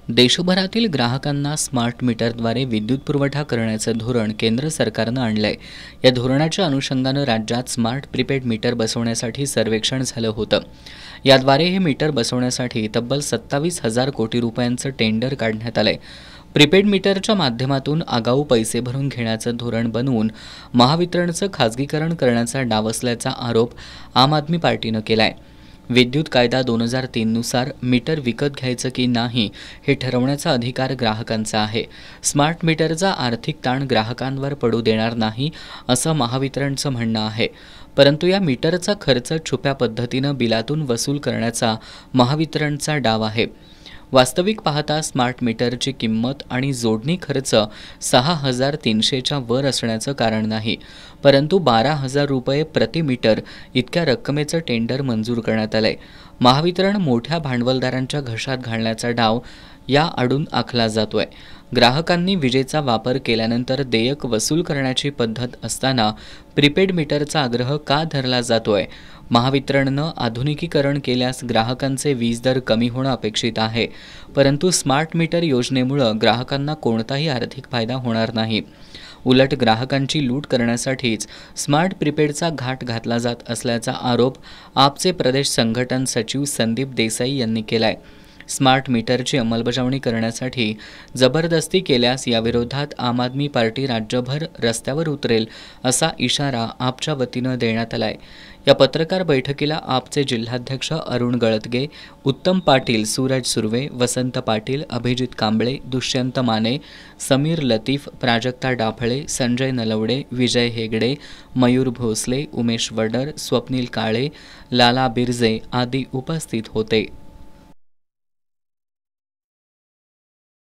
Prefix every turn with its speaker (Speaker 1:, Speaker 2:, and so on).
Speaker 1: देशभरातील ग्राहकांना स्मार्ट मीटरद्वारे विद्युत पुरवठा करण्याचं धोरण केंद्र सरकारनं आणलंय। या धोरणाच्या अनुषंगानं राज्यात स्मार्ट प्रीपेड मीटर बसवण्यासाठी सर्वेक्षण झालं होतं। याद्वारे हे मीटर बसवण्यासाठी तब्बल 27,000 कोटी रुपयांचं टेंडर काढण्यात आलंय। प्रीपेड मीटरच्या माध्यमातून आगाऊ पैसे भरून घेण्याचं धोरण बनवून महावितरणचं खाजगीकरण करण्याचा डाव असल्याचा आरोप आम आदमी पार्टीनं केलाय। विद्युत कायदा 2003 नुसार मीटर विकत घ्यायचं की नाही हे ठरवण्याचा अधिकार ग्राहकांचा आहे। स्मार्ट मीटरचा आर्थिक ताण ग्राहकांवर पडू देणार नाही असं महावितरणचं म्हणणं आहे। परंतु या मीटरचा खर्च छुप्या पद्धतीनं बिलातून वसूल करण्याचा महावितरणचा डाव आहे। वास्तविक पाहता स्मार्ट मीटरची किंमत आणि जोडणी खर्च 6,300च्या वर असण्याचं कारण नाही, परंतु 12,000 रुपये प्रति मीटर इतक्या रकमेचं टेंडर मंजूर करण्यात आलंय। महावितरण मोठ्या भांडवलदारांच्या घशात घालण्याचा डाव या आडून आखला जातोय। ग्राहकांनी विजेचा वापर केल्यानंतर देयक वसूल करण्याची पद्धत असताना प्रीपेड मीटरचा आग्रह का धरला जातोय? महावितरणनं आधुनिकीकरण केल्यास ग्राहकांचे वीज दर कमी होणं अपेक्षित आहे, परंतु स्मार्ट मीटर योजनेमुळे ग्राहकांना कोणताही आर्थिक फायदा होणार नाही। उलट ग्राहकांची लूट करण्यासाठीच स्मार्ट प्रीपेडचा घाट घातला जात असल्याचा आरोप आपचे प्रदेश संघटन सचिव संदीप देसाई यांनी केलाय। स्मार्ट मीटरची अंमलबजावणी करण्यासाठी जबरदस्ती केल्यास याविरोधात आम आदमी पार्टी राज्यभर रस्त्यावर उतरेल असा इशारा आपच्या वतीनं देण्यात आलाय। या पत्रकार बैठकीला आपचे जिल्हाध्यक्ष अरुण गळतगे, उत्तम पाटील, सूरज सुर्वे, वसंत पाटील, अभिजित कांबळे, दुष्यंत माने, समीर लतीफ, प्राजक्ता डाफळे, संजय नलवडे, विजय हेगडे, मयूर भोसले, उमेश वडर, स्वप्नील काळे, लाला बिरजे आदी उपस्थित होते।